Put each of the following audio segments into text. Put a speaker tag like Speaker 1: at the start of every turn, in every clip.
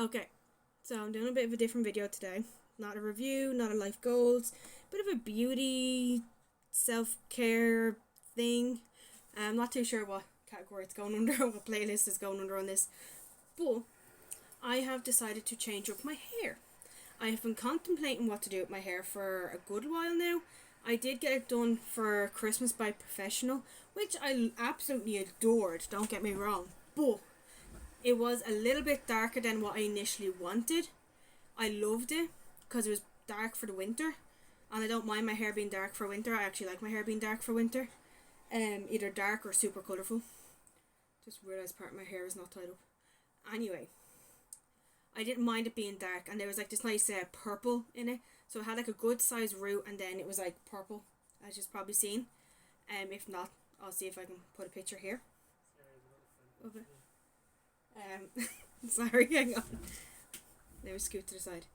Speaker 1: Okay, so I'm doing a bit of a different video today. Not a review, not a life goals, bit of a beauty, self-care thing. I'm not too sure what category it's going under, what playlist is going under on this, but I have decided to change up my hair. I have been contemplating what to do with my hair for a good while now. I did get it done for Christmas by a professional, which I absolutely adored, don't get me wrong, but it was a little bit darker than what I initially wanted. I loved it because it was dark for the winter, and I don't mind my hair being dark for winter. I actually like my hair being dark for winter. Either dark or super colourful. Just realised part of my hair is not tied up. Anyway, I didn't mind it being dark, and there was like this nice purple in it. So it had like a good size root, and then it was like purple, as you've probably seen. If not, I'll see if I can put a picture here of it. Sorry, hang on. Let me scoot to the side.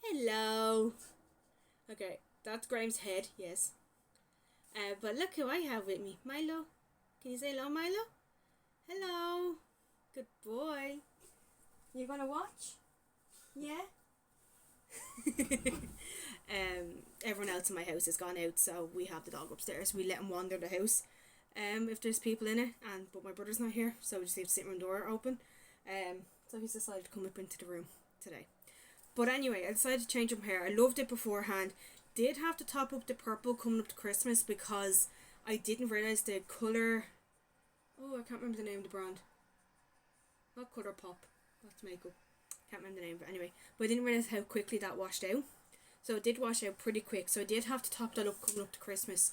Speaker 1: Hello. Okay, that's Graham's head, yes. But look who I have with me. Milo. Can you say hello, Milo? Hello. Good boy. You gonna watch? Yeah? Everyone else in my house has gone out, so we have the dog upstairs. We let him wander the house if there's people in it, but my brother's not here, so we just leave the sitting room door open. So he's decided to come up into the room today. But anyway, I decided to change up my hair. I loved it beforehand. Did have to top up the purple coming up to Christmas because I didn't realise the colour. Oh, I can't remember the name of the brand. Not Colour Pop. That's makeup. Can't remember the name, but anyway. But I didn't realise how quickly that washed out. So it did wash out pretty quick. So I did have to top that up coming up to Christmas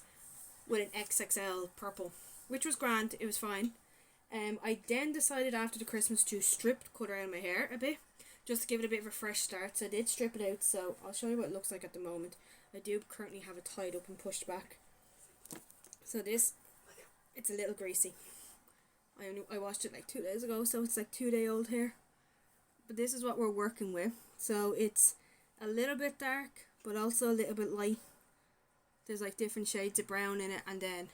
Speaker 1: with an XXL purple, which was grand. It was fine. I then decided after the Christmas to strip the colour out of my hair a bit, just to give it a bit of a fresh start. So I did strip it out, so I'll show you what it looks like at the moment. I do currently have it tied up and pushed back. So this, it's a little greasy. I washed it like 2 days ago, so it's like 2-day-old hair. But this is what we're working with. So it's a little bit dark, but also a little bit light. There's like different shades of brown in it, and then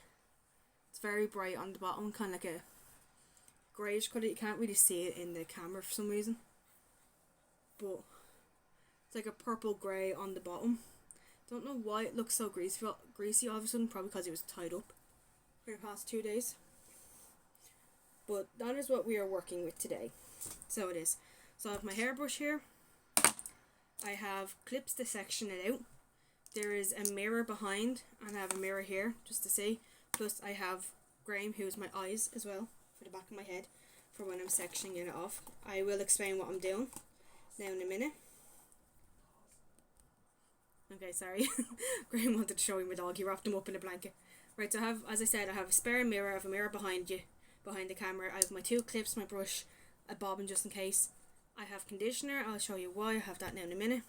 Speaker 1: it's very bright on the bottom, kind of like a greyish colour. You can't really see it in the camera for some reason, but it's like a purple grey on the bottom. Don't know why it looks so greasy all of a sudden, probably because it was tied up for the past 2 days. But that is what we are working with today. So it is. So I have my hairbrush here. I have clips to section it out. There is a mirror behind, and I have a mirror here just to see. Plus I have Graham, who's my eyes as well, for the back of my head, for when I'm sectioning it off. I will explain what I'm doing now in a minute. Okay, sorry. Graham wanted to show me my dog. He wrapped him up in a blanket. Right, so I have, as I said, I have a spare mirror. I have a mirror behind you, behind the camera. I have my 2 clips, my brush, a bobbin just in case. I have conditioner. I'll show you why. I have that now in a minute.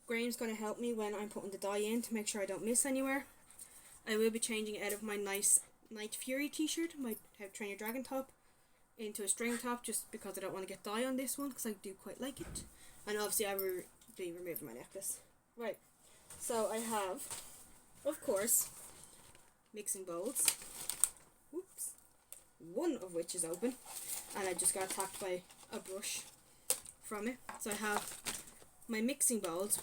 Speaker 1: Graham's going to help me when I'm putting the dye in to make sure I don't miss anywhere. I will be changing it out of my nice Night Fury t-shirt, my How to Train Your Dragon top, into a string top, just because I don't want to get dye on this one, because I do quite like it. And obviously I will be removing my necklace. Right, so I have, of course, mixing bowls. Whoops. One of which is open, and I just got attacked by a brush from it. So I have my mixing bowls.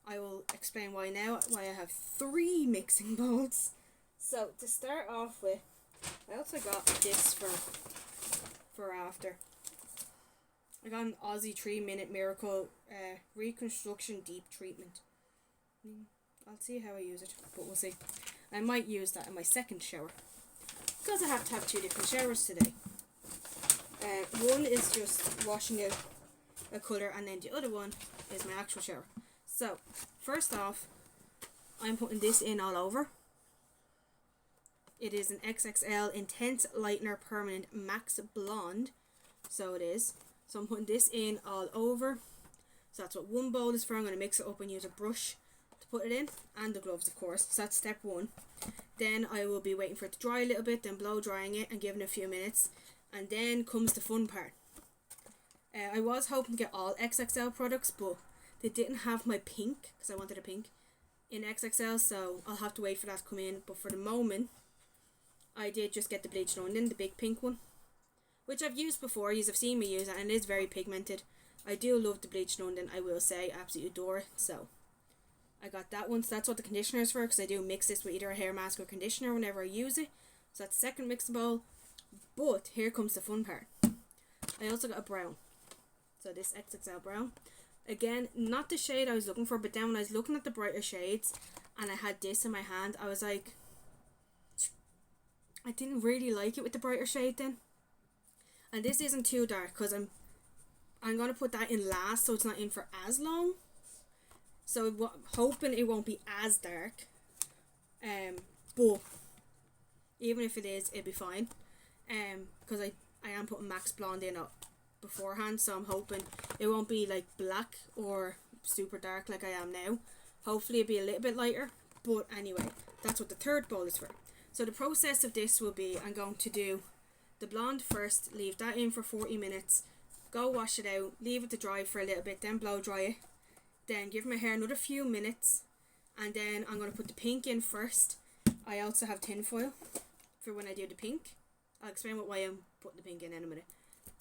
Speaker 1: I will explain why now, why I have 3 mixing bowls. So to start off with, I also got this for after. I got an Aussie 3-minute miracle Reconstruction deep treatment. I'll see how I use it, but we'll see. I might use that in my second shower, because I have to have 2 different showers today. One is just washing out a colour, and then the other one is my actual shower. So first off, I'm putting this in all over. It is an XXL Intense Lightener Permanent Max Blonde. So it is. So I'm putting this in all over. So that's what one bowl is for. I'm going to mix it up and use a brush to put it in. And the gloves, of course. So that's step 1. Then I will be waiting for it to dry a little bit. Then blow drying it and giving it a few minutes. And then comes the fun part. I was hoping to get all XXL products, but they didn't have my pink, because I wanted a pink, in XXL. So I'll have to wait for that to come in. But for the moment, I did just get the bleached onion, the big pink one. which I've used before. You've seen me use it, and it is very pigmented. I do love the bleached London, I will say. Absolutely adore it. So I got that one. So that's what the conditioner is for, because I do mix this with either a hair mask or conditioner whenever I use it. So that's the second mixing bowl. But here comes the fun part. I also got a brown. So this XXL brown. Again, not the shade I was looking for, but then when I was looking at the brighter shades and I had this in my hand, I was like, I didn't really like it with the brighter shade then. And this isn't too dark, because I'm going to put that in last, so it's not in for as long. So I'm hoping it won't be as dark. But even if it is, it'll be fine. Because I am putting Max Blonde in up beforehand, so I'm hoping it won't be like black or super dark like I am now. Hopefully it'll be a little bit lighter. But anyway, that's what the third bowl is for. So the process of this will be, I'm going to do the blonde first, leave that in for 40 minutes, go wash it out, leave it to dry for a little bit, then blow dry it, then give my hair another few minutes, and then I'm going to put the pink in first. I also have tinfoil for when I do the pink. I'll explain why I'm putting the pink in a minute.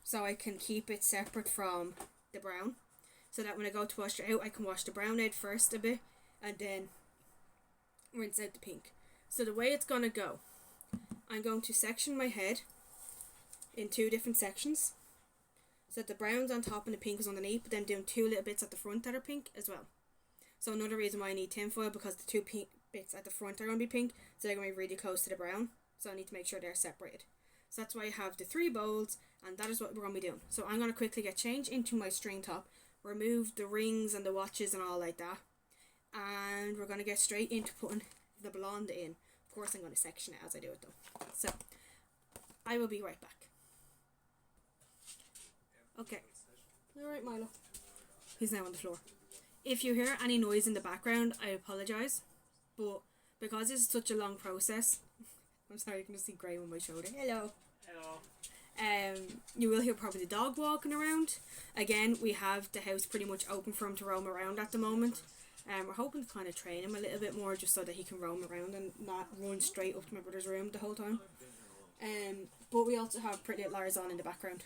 Speaker 1: So I can keep it separate from the brown, so that when I go to wash it out, I can wash the brown out first a bit, and then rinse out the pink. So the way it's going to go, I'm going to section my head in 2 different sections. So that the brown's on top and the pink is underneath, but then doing 2 little bits at the front that are pink as well. So another reason why I need tinfoil, because the 2 pink bits at the front are going to be pink, so they're going to be really close to the brown. So I need to make sure they're separated. So that's why I have the 3 bowls, and that is what we're going to be doing. So I'm going to quickly get changed into my string top, remove the rings and the watches and all like that, and we're going to get straight into putting the blonde in. Of course I'm going to section it as I do it though. So I will be right back. Okay. Alright, Milo. He's now on the floor. If you hear any noise in the background, I apologise. But because this is such a long process, I'm sorry, you can just see Graham on my shoulder. Hello. Hello. You will hear probably the dog walking around. Again, we have the house pretty much open for him to roam around at the moment. We're hoping to kind of train him a little bit more, just so that he can roam around and not run straight up to my brother's room the whole time. But we also have Pretty Little Liars on in the background.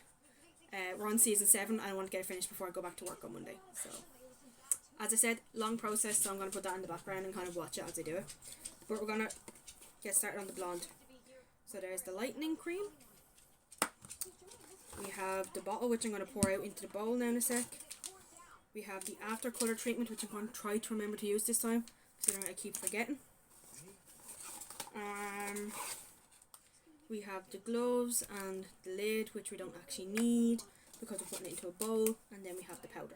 Speaker 1: We're on season 7. I want to get it finished before I go back to work on Monday. So, as I said, long process, so I'm going to put that in the background and kind of watch it as I do it. But we're going to get started on the blonde. So there's the Lightening Cream. We have the bottle, which I'm going to pour out into the bowl now in a sec. We have the after colour treatment, which I'm going to try to remember to use this time, considering I keep forgetting. We have the gloves and the lid, which we don't actually need because we're putting it into a bowl, and then we have the powder.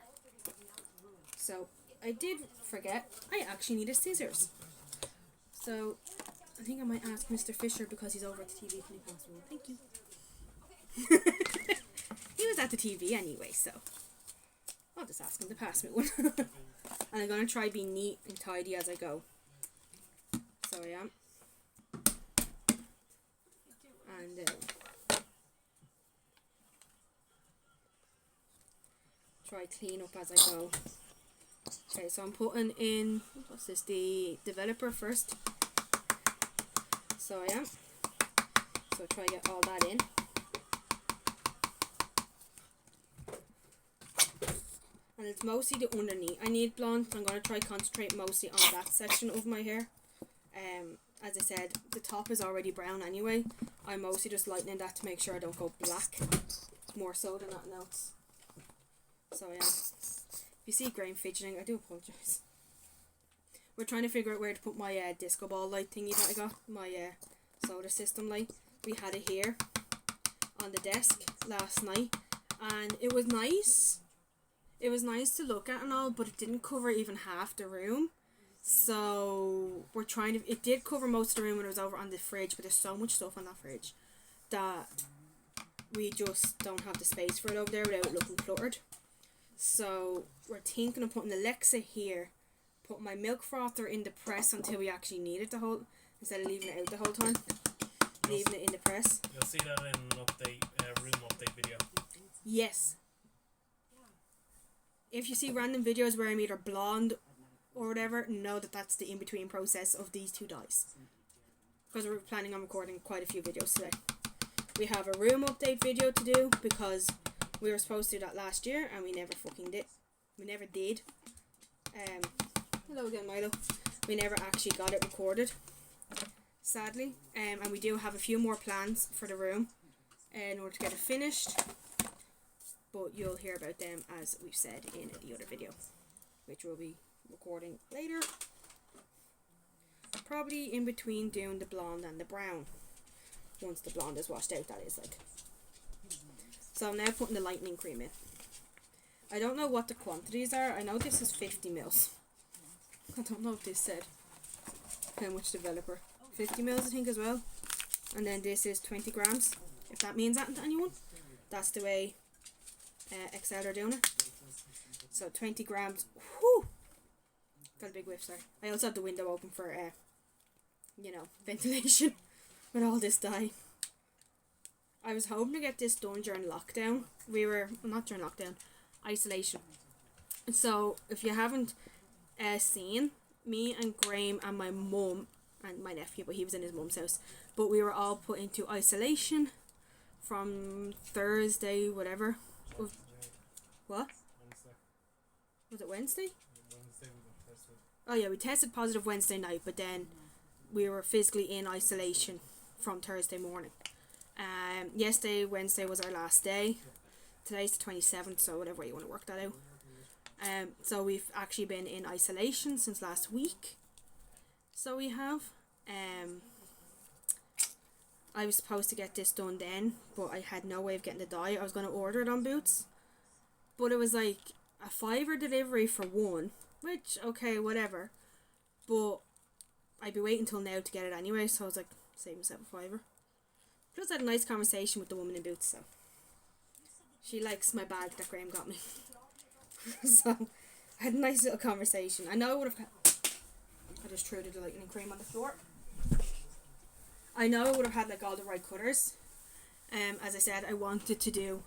Speaker 1: So I did forget, I actually needed scissors. So I think I might ask Mr. Fisher, because he's over at the TV. Can you pass me one? Thank you. He was at the TV anyway, so I'll just ask him to pass me one. And I'm going to try being neat and tidy as I go. So I am. And try clean up as I go. Okay, so I'm putting in, what's this, the developer first. So I am. So try to get all that in. And it's mostly the underneath. I need blonde, so I'm going to try concentrate mostly on that section of my hair. As I said, the top is already brown anyway. I'm mostly just lightening that to make sure I don't go black. More so than nothing else. So yeah. If you see Graham fidgeting, I do apologise. We're trying to figure out where to put my disco ball light thingy that I got. My solar system light. We had it here on the desk last night. And it was nice. It was nice to look at and all, but it didn't cover even half the room. So we're trying to, it did cover most of the room when it was over on the fridge, but there's so much stuff on that fridge that we just don't have the space for it over there without it looking cluttered. So we're thinking of putting Alexa here, put my milk frother in the press until we actually need it the whole, instead of leaving it out the whole time, leaving it in the press.
Speaker 2: You'll see that in an update, room update video.
Speaker 1: Yes. If you see random videos where I'm either blonde or whatever, know that that's the in-between process of these 2 dyes. Because we're planning on recording quite a few videos today. We have a room update video to do because we were supposed to do that last year and we never fucking did. We never did. Hello again, Milo. We never actually got it recorded, sadly. And we do have a few more plans for the room in order to get it finished. But you'll hear about them as we've said in the other video, which we'll be recording later. Probably in between doing the blonde and the brown. Once the blonde is washed out, that is, like. So I'm now putting the lightening cream in. I don't know what the quantities are. I know this is 50 mils. I don't know if this said how much developer. 50 mils I think as well. And then this is 20 grams. If that means that to anyone. That's the way Excel are doing it. So 20 grams. Whew! Got a big whiff, sorry. I also have the window open for, ventilation with all this dye. I was hoping to get this done during lockdown. Not during lockdown, isolation. So if you haven't seen, me and Graham and my mum and my nephew, but he was in his mum's house, but we were all put into isolation from Thursday, whatever. What?
Speaker 2: Wednesday.
Speaker 1: Was it Wednesday?
Speaker 2: Wednesday we got tested.
Speaker 1: Oh yeah, we tested positive Wednesday night, but then we were physically in isolation from Thursday morning. Yesterday, Wednesday was our last day. Today's the 27th, so whatever way you want to work that out. So we've actually been in isolation since last week. So we have. I was supposed to get this done then, but I had no way of getting the dye. I was going to order it on Boots, but it was like a £5 delivery for one, which, okay, whatever. But I'd be waiting till now to get it anyway, so I was like, save myself a £5. Plus I had a nice conversation with the woman in Boots, so she likes my bag that Graham got me. So I had a nice little conversation. I know I would have I just threw the lightening cream on the floor. I know I would have had like all the right colours. As I said, I wanted to do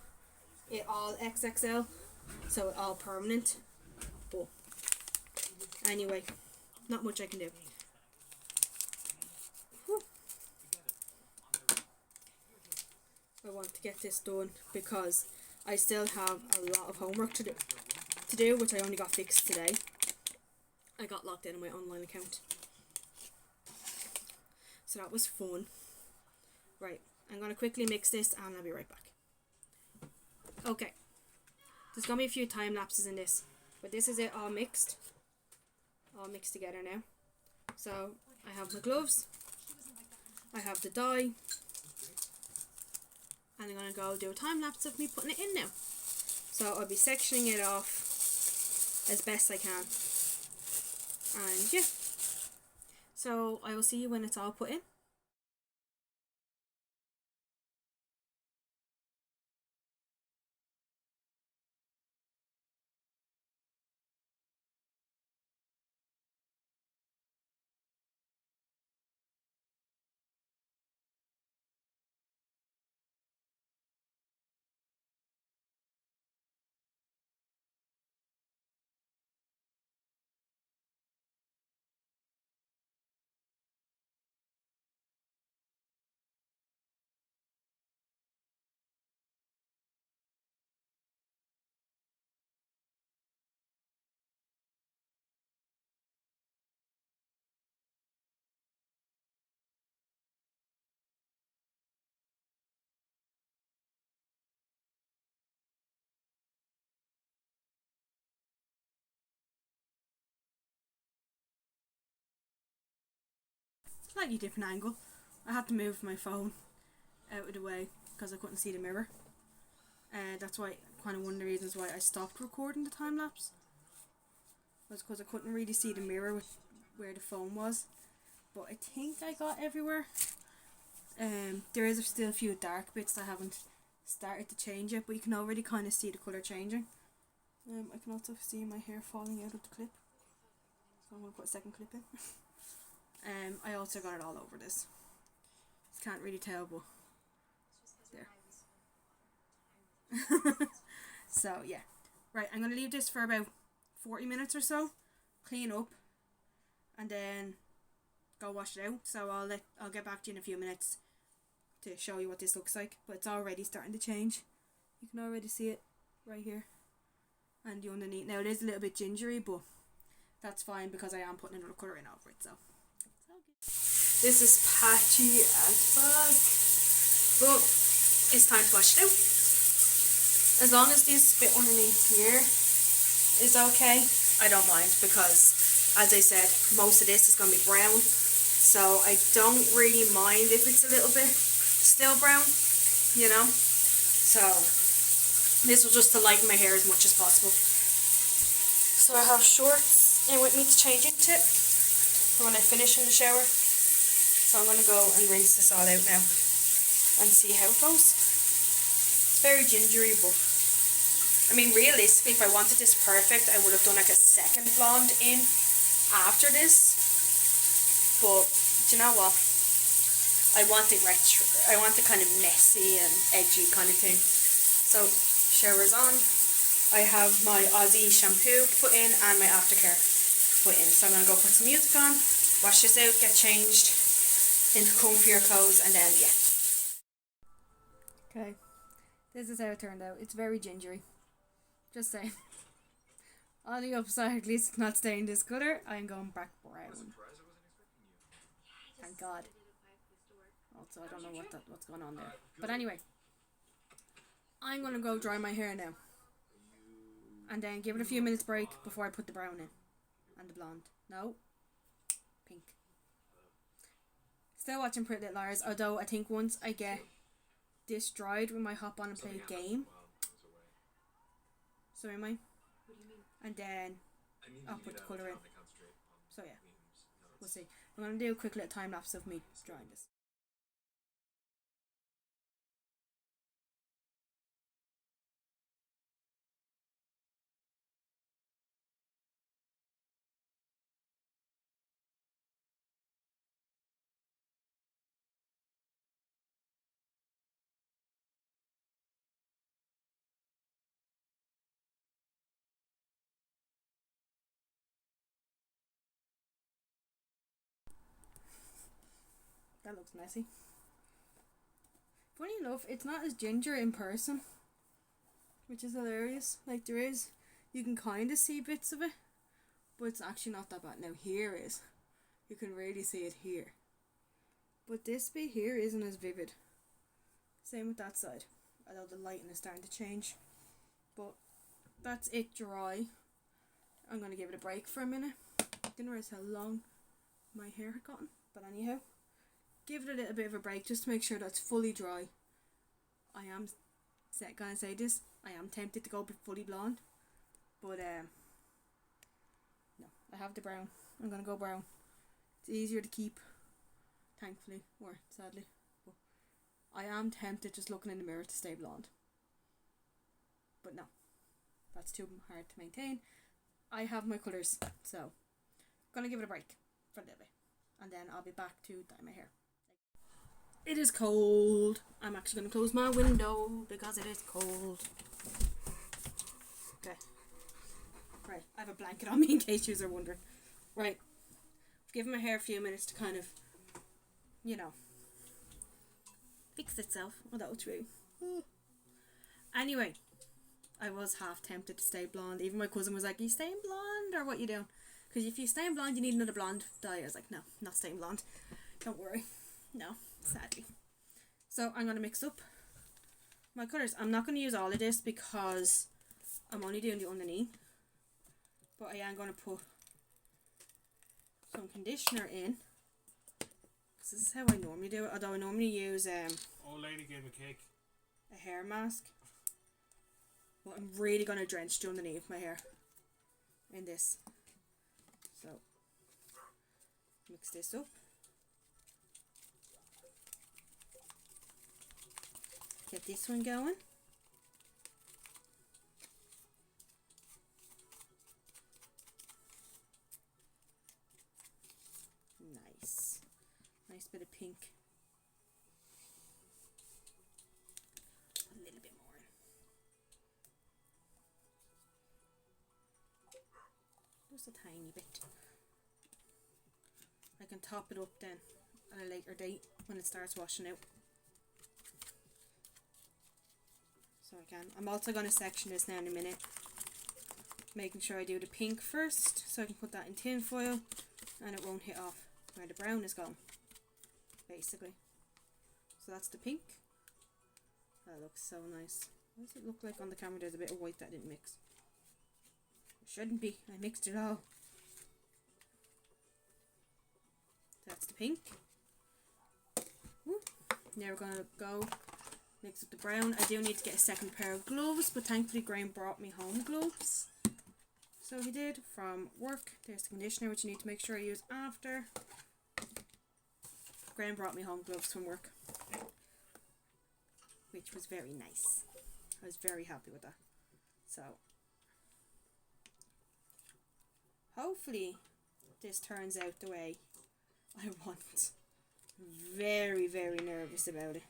Speaker 1: it all XXL, so it all permanent. But anyway, not much I can do. I want to get this done because I still have a lot of homework to do, which I only got fixed today. I got locked in on my online account, so that was fun. Right, I'm going to quickly mix this and I'll be right back. Okay, there's going to be a few time lapses in this, but this is it all mixed together now. So I have my gloves, I have the dye, and I'm going to go do a time lapse of me putting it in now. So I'll be sectioning it off as best I can. And yeah. So I will see you when it's all put in. Slightly different angle. I had to move my phone out of the way because I couldn't see the mirror. That's why kind of one of the reasons why I stopped recording the time lapse was because I couldn't really see the mirror with where the phone was. But I think I got everywhere. There is still a few dark bits that I haven't started to change yet, but you can already kind of see the colour changing. I can also see my hair falling out of the clip, so I'm going to put a second clip in. I also got it all over this. Can't really tell, but there. So yeah, right, I'm going to leave this for about 40 minutes or so, clean up, and then go wash it out. So I'll get back to you in a few minutes to show you what this looks like, but it's already starting to change. You can already see it right here. And the underneath. Now it is a little bit gingery, but that's fine because I am putting another colour in over it, so. This is patchy as fuck, but it's time to wash it out. As long as this bit underneath here is okay, I don't mind, because as I said, most of this is going to be brown, so I don't really mind if it's a little bit still brown, you know. So this was just to lighten my hair as much as possible. So I have shorts in with me to change into for when I finish in the shower. So I'm going to go and rinse this all out now and see how it goes. It's very gingery, but I mean, realistically, if I wanted this perfect, I would have done like a second blonde in after this. But do you know what? I want it retro. I want it kind of messy and edgy kind of thing. So shower's on. I have my Aussie shampoo put in and my aftercare put in. So I'm going to go put some music on, wash this out, get changed into comfier clothes, and then yeah. Okay, this is how it turned out. It's very gingery. Just saying. On the upside, at least it's not staying this colour. I'm going back brown. Thank God. Also, I don't know what's going on there. But anyway, I'm going to go dry my hair now. And then give it a few minutes break before I put the brown in. And the blonde. No. Pink. Still watching Pretty Little Liars, although I think once I get this dried, we might hop on and play a game. So am I? And then I'll put the colour in. So yeah, we'll see. I'm going to do a quick little time lapse of me drying this. That looks messy. Funny enough, it's not as ginger in person, which is hilarious. Like, there is, you can kind of see bits of it, but it's actually not that bad. Now here is, you can really see it here, but this bit here isn't as vivid. Same with that side, although the lighting is starting to change. But that's it dry. I'm going to give it a break for a minute. Didn't realize how long my hair had gotten, but anyhow, give it a little bit of a break just to make sure that's fully dry. I am gonna say this, I am tempted to go fully blonde, but no, I have the brown. I'm gonna go brown. It's easier to keep, thankfully, or sadly, but I am tempted just looking in the mirror to stay blonde, but no, that's too hard to maintain. I have my colours, so gonna give it a break for a little bit, and then I'll be back to dye my hair. It is cold. I'm actually going to close my window because it is cold. Okay. Right, I have a blanket on me in case you are wondering. Right. I've given my hair a few minutes to kind of, you know, fix itself. Oh, that was true. Anyway, I was half tempted to stay blonde. Even my cousin was like, are you staying blonde or what you doing? Because if you're staying blonde, you need another blonde dye. I was like, no, not staying blonde. Don't worry. No. Sadly. So I'm going to mix up my colours. I'm not going to use all of this because I'm only doing the underneath, but I am going to put some conditioner in because this is how I normally do it, although I normally use
Speaker 2: Old lady gave me cake.
Speaker 1: a hair mask. But I'm really going to drench the underneath my hair in this. So mix this up. Get this one going. Nice. Nice bit of pink. A little bit more. Just a tiny bit. I can top it up then at a later date when it starts washing out. So I can. I'm also going to section this now in a minute. Making sure I do the pink first, so I can put that in tin foil and it won't hit off where the brown is gone, basically. So that's the pink. That looks so nice. What does it look like on the camera? There's a bit of white that didn't mix. It shouldn't be. I mixed it all. That's the pink. Woo. Now we're going to go mix up the brown. I do need to get a second pair of gloves, but thankfully Graham brought me home gloves. So he did, from work. There's the conditioner, which you need to make sure I use after. Graham brought me home gloves from work, which was very nice. I was very happy with that. So hopefully this turns out the way I want. Very, very nervous about it.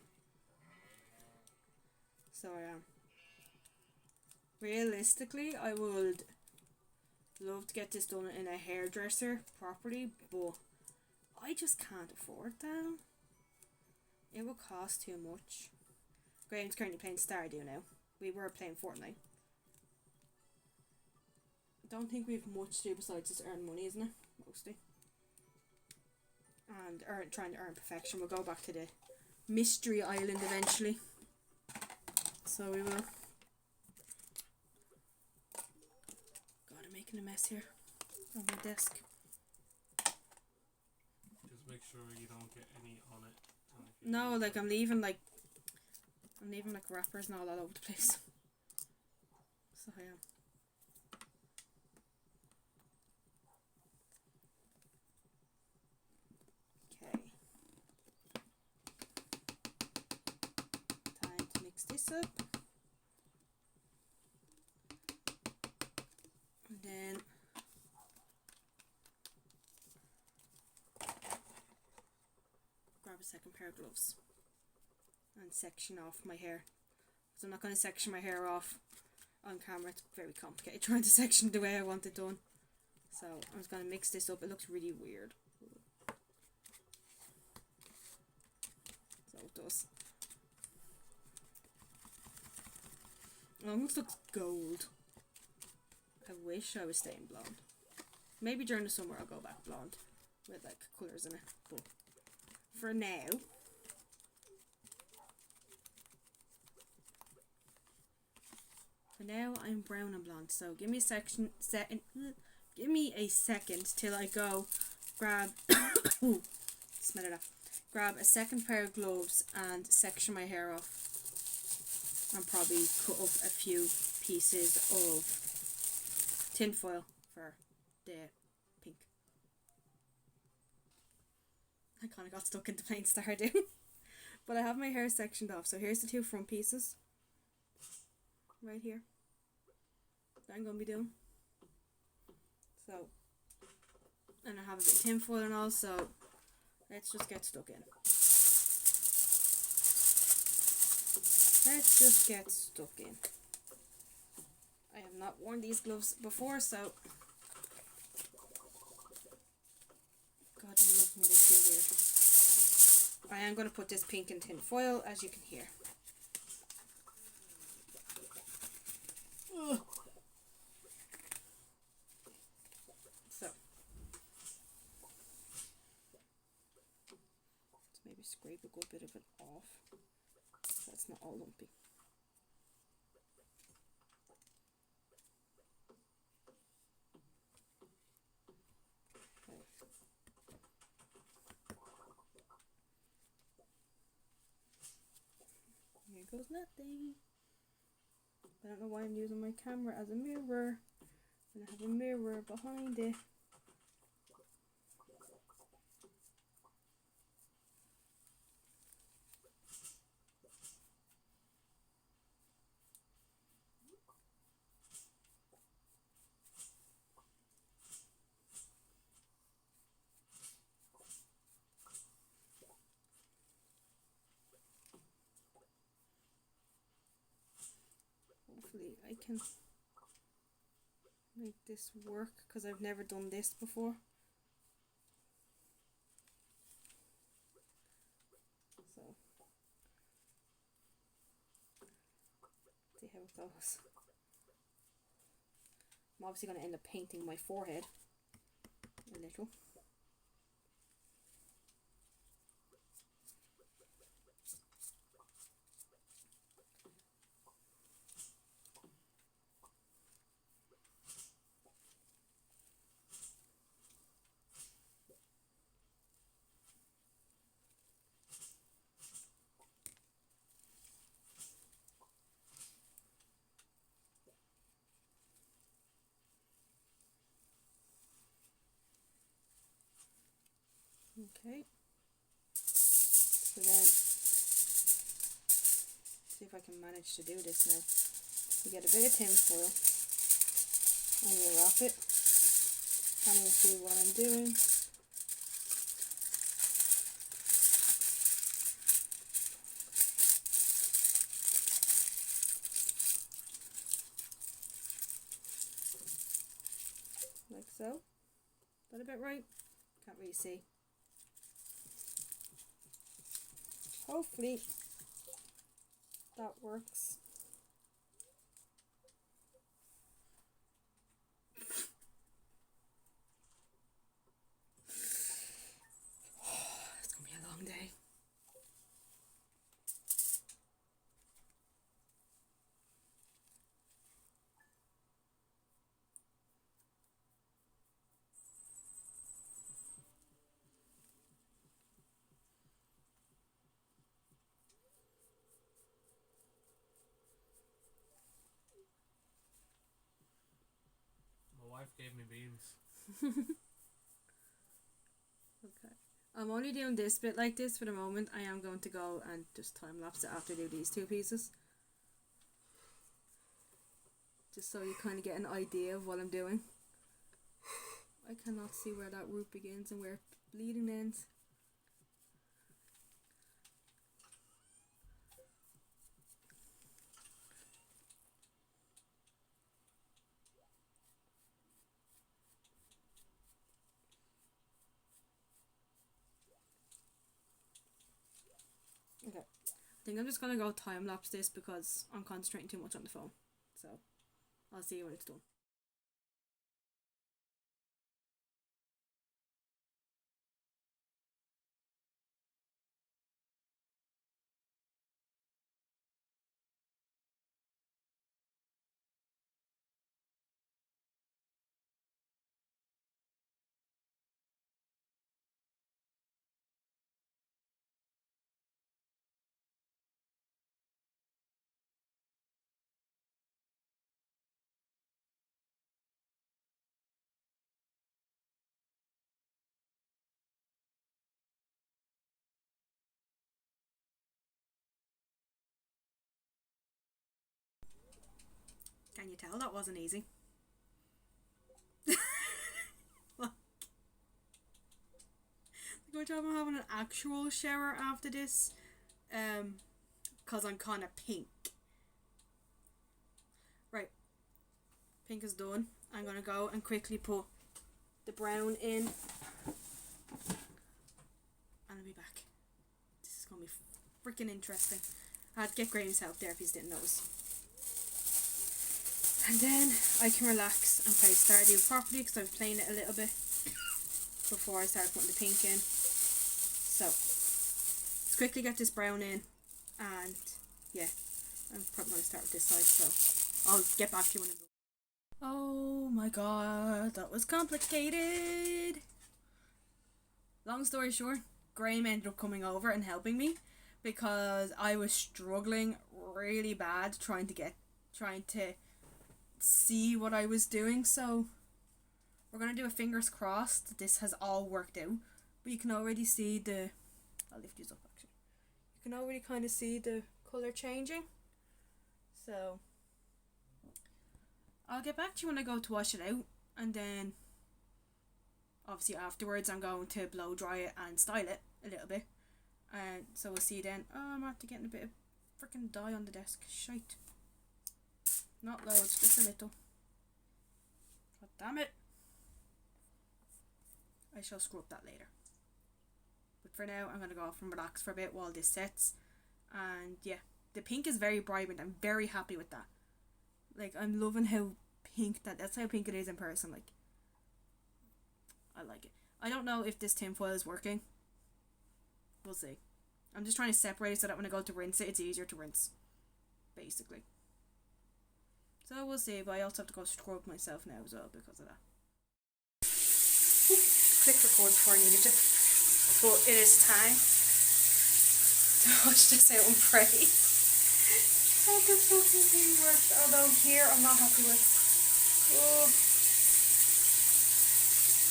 Speaker 1: So I am. Realistically, I would love to get this done in a hairdresser properly, but I just can't afford that. It will cost too much. Graham's currently playing Stardew now. We were playing Fortnite. I don't think we have much to do besides just earn money, isn't it? Mostly. And trying to earn perfection. We'll go back to the Mystery Island eventually. So we will. God, I'm making a mess here on my desk.
Speaker 2: Just make sure you don't get any on it.
Speaker 1: No, like I'm leaving like wrappers and all over the place. So I am. Okay. Time to mix this up. And then grab a second pair of gloves and section off my hair. So I'm not going to section my hair off on camera. It's very complicated trying to section the way I want it done. So I'm just going to mix this up. It looks really weird. So it does. It almost looks gold. I wish I was staying blonde. Maybe during the summer I'll go back blonde with like colours in it. But for now, I'm brown and blonde. So give me a second till I go grab smell it off. Grab a second pair of gloves and section my hair off. And probably cut up a few pieces of tin foil for the pink. I kind of got stuck into plain Stardew. But I have my hair sectioned off. So here's the two front pieces. Right here. That I'm going to be doing. So, and I have a bit of tin foil and all, so let's just get stuck in. Let's just get stuck in. I have not worn these gloves before, so God, I'm loving this. Feel weird. I am going to put this pink in tin foil, as you can hear. Ugh. So let's maybe scrape a good bit of it off. That's not all lumpy. Okay. Here goes nothing. I don't know why I'm using my camera as a mirror. And I have a mirror behind it. Hopefully I can make this work because I've never done this before. So how it goes. I'm obviously going to end up painting my forehead a little. Okay, so then see if I can manage to do this now. You get a bit of tin foil and you wrap it. Can't even see what I'm doing. Like so. Is that a bit right? Can't really see. Hopefully that works. It's gonna be a long day.
Speaker 2: My wife gave me beans.
Speaker 1: Okay. I'm only doing this bit like this for the moment. I am going to go and just time lapse it after I do these two pieces. Just so you kind of get an idea of what I'm doing. I cannot see where that root begins and where bleeding ends. Okay, I think I'm just gonna go time lapse this because I'm concentrating too much on the phone. So I'll see you when it's done. Can you tell that wasn't easy? Like, which I'm having an actual shower after this, cause I'm kind of pink. Right, pink is done. I'm gonna go and quickly put the brown in, and I'll be back. This is gonna be freaking interesting. I had to get Graham's help there if you didn't notice. And then I can relax and play Stardew properly because I've played it a little bit before I start putting the pink in. So, let's quickly get this brown in, and yeah, I'm probably going to start with this side, so I'll get back to you when I'm done. Oh my god, that was complicated. Long story short, Graham ended up coming over and helping me because I was struggling really bad trying to see what I was doing. So we're gonna do a fingers crossed that this has all worked out. But you can already see I'll lift these up actually. You can already kind of see the colour changing. So I'll get back to you when I go to wash it out, and then obviously afterwards I'm going to blow dry it and style it a little bit. And so we'll see then. Oh, I'm after getting a bit of freaking dye on the desk. Shite. Not loads, just a little. God damn it. I shall screw up that later. But for now, I'm going to go off and relax for a bit while this sets. And yeah, the pink is very vibrant. I'm very happy with that. Like, I'm loving how pink that's how pink it is in person. Like, I like it. I don't know if this tinfoil is working. We'll see. I'm just trying to separate it so that when I go to rinse it, it's easier to rinse. Basically. So we'll see, but I also have to go scrub myself now as well because of that. Click record before I needed to. But it is time to watch this out and pray that the fucking thing works. Although here I'm not happy with. Oh.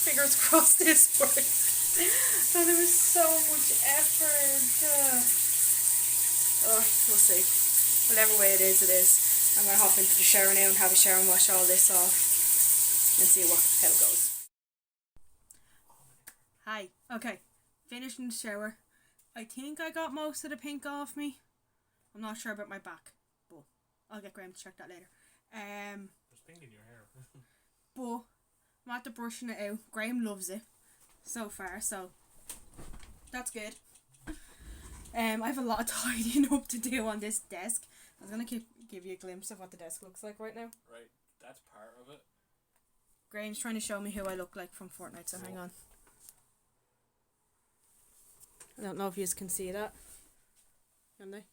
Speaker 1: Fingers crossed this works. So there was so much effort. Oh, we'll see. Whatever way it is, it is. I'm going to hop into the shower now and have a shower and wash all this off and see how it goes. Hi. Okay. Finished in the shower. I think I got most of the pink off me. I'm not sure about my back, but I'll get Graham to check that later.
Speaker 2: There's pink in your hair.
Speaker 1: But I'm after brushing it out. Graham loves it so far, so that's good. I have a lot of tidying up to do on this desk. I was going to give you a glimpse of what the desk looks like right now.
Speaker 2: Right, that's part of it.
Speaker 1: Graham's trying to show me who I look like from Fortnite, so hang on. I don't know if you can see that. Can they?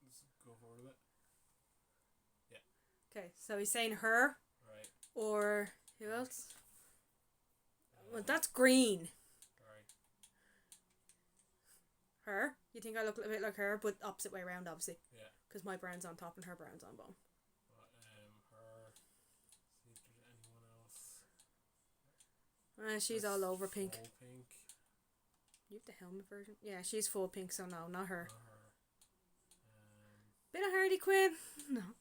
Speaker 2: Let's go forward a bit. Yeah.
Speaker 1: Okay, so he's saying her.
Speaker 2: Right.
Speaker 1: Or who else? Well, that's green.
Speaker 2: Right.
Speaker 1: Her? You think I look a bit like her, but opposite way around, obviously.
Speaker 2: Yeah.
Speaker 1: Because my brown's on top and her brown's on bottom.
Speaker 2: Her. See if there's anyone else.
Speaker 1: She's all over pink.
Speaker 2: Full pink.
Speaker 1: You have the helmet version? Yeah, she's full pink, so no, not her.
Speaker 2: Not her.
Speaker 1: Bit of Harley Quinn? No.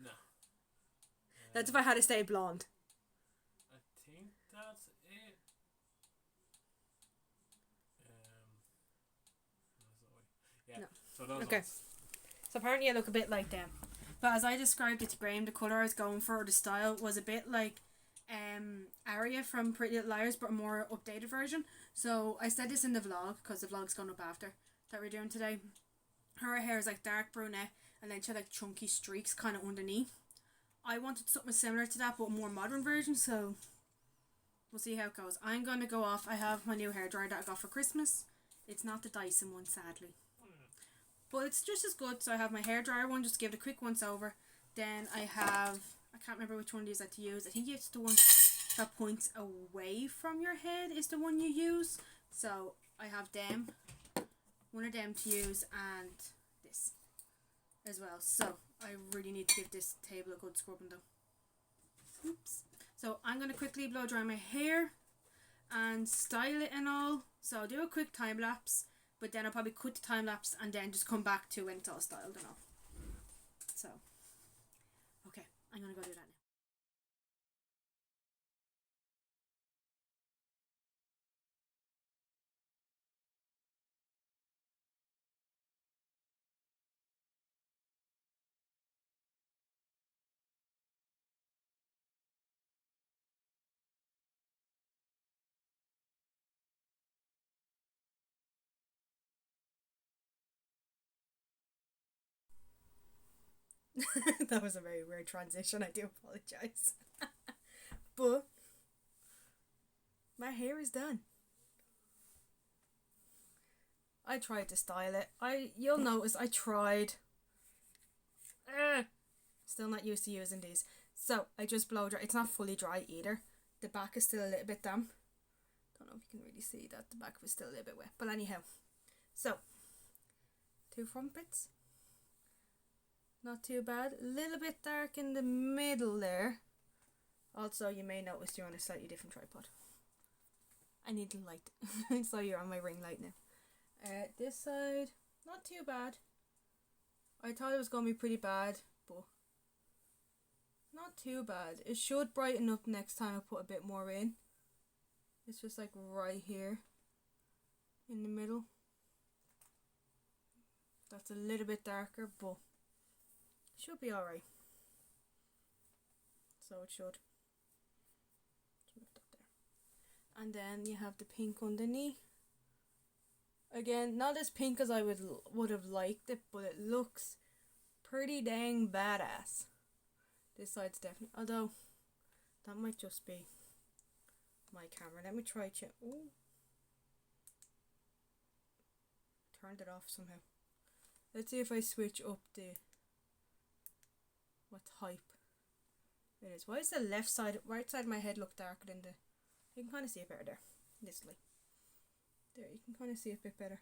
Speaker 2: No.
Speaker 1: That's if I had to stay blonde.
Speaker 2: I think that's it. Yeah.
Speaker 1: No.
Speaker 2: So those
Speaker 1: Okay.
Speaker 2: ones.
Speaker 1: So apparently I look a bit like them. But as I described it to Graham, the colour I was going for, the style, was a bit like Aria from Pretty Little Liars, but a more updated version. So I said this in the vlog, because the vlog's gone up after, that we're doing today. Her hair is like dark brunette, and then she had like chunky streaks kind of underneath. I wanted something similar to that, but a more modern version, so we'll see how it goes. I'm going to go off. I have my new hairdryer that I got for Christmas. It's not the Dyson one, sadly. But it's just as good. So I have my hairdryer one, just to give it a quick once over. Then I have, I can't remember which one of these I had to use. I think it's the one that points away from your head is the one you use. So I have them, one of them to use, and this as well. So I really need to give this table a good scrubbing though. Oops. So I'm going to quickly blow dry my hair and style it and all. So I'll do a quick time lapse, but then I'll probably cut the time lapse and then just come back to when it's all styled and all. So, okay, I'm going to go do that now. That was a very weird transition, I do apologise. But my hair is done. I tried to style it. You'll notice I tried. Still not used to using these. So I just blow dry. It's not fully dry either. The back is still a little bit damp. Don't know if you can really see that. The back was still a little bit wet. But anyhow. So 2 front bits. Not too bad. A little bit dark in the middle there. Also, you may notice you're on a slightly different tripod. I need the light. So you're on my ring light now. This side, not too bad. I thought it was going to be pretty bad, but not too bad. It should brighten up next time I put a bit more in. It's just like right here in the middle. That's a little bit darker, but should be alright. So it should. Move that there. And then you have the pink underneath. Again, not as pink as I would have liked it, but it looks pretty dang badass. This side's definitely, although that might just be my camera. Let me try it. Ooh. Turned it off somehow. Let's see if I switch up the what type it is. Why is the left side, right side of my head look darker than the? You can kind of see it better there. This light. There, you can kind of see it a bit better.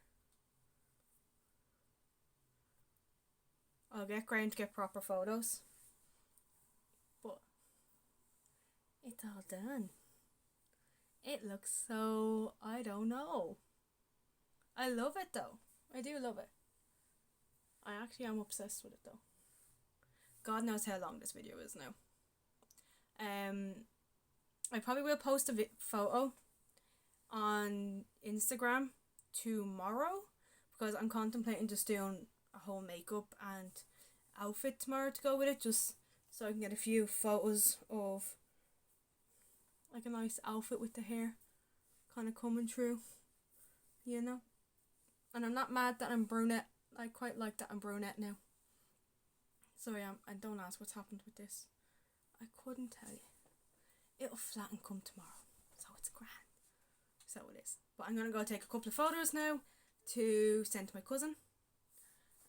Speaker 1: I'll get Graham to get proper photos. But it's all done. It looks so, I don't know. I love it though. I do love it. I actually am obsessed with it though. God knows how long this video is now. I probably will post a photo on Instagram tomorrow because I'm contemplating just doing a whole makeup and outfit tomorrow to go with it, just so I can get a few photos of like a nice outfit with the hair kind of coming through, you know. And I'm not mad that I'm brunette. I quite like that I'm brunette now. So I am. And don't ask what's happened with this. I couldn't tell you. It'll flatten come tomorrow, so it's grand. So it is. But I'm gonna go take a couple of photos now to send to my cousin.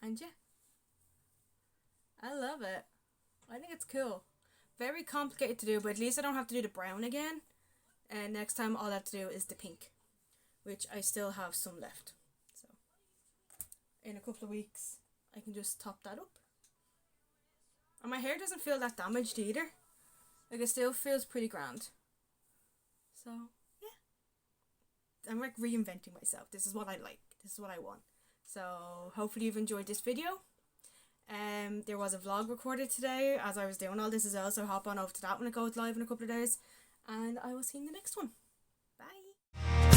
Speaker 1: And yeah, I love it. I think it's cool. Very complicated to do, but at least I don't have to do the brown again. And next time all I have to do is the pink, which I still have some left. So in a couple of weeks I can just top that up. And my hair doesn't feel that damaged either. Like, it still feels pretty grand. So yeah, I'm like reinventing myself. This is what I like. This is what I want. So hopefully you've enjoyed this video. There was a vlog recorded today as I was doing all this as well, so hop on over to that when it goes live in a couple of days, and I will see you in the next one. Bye.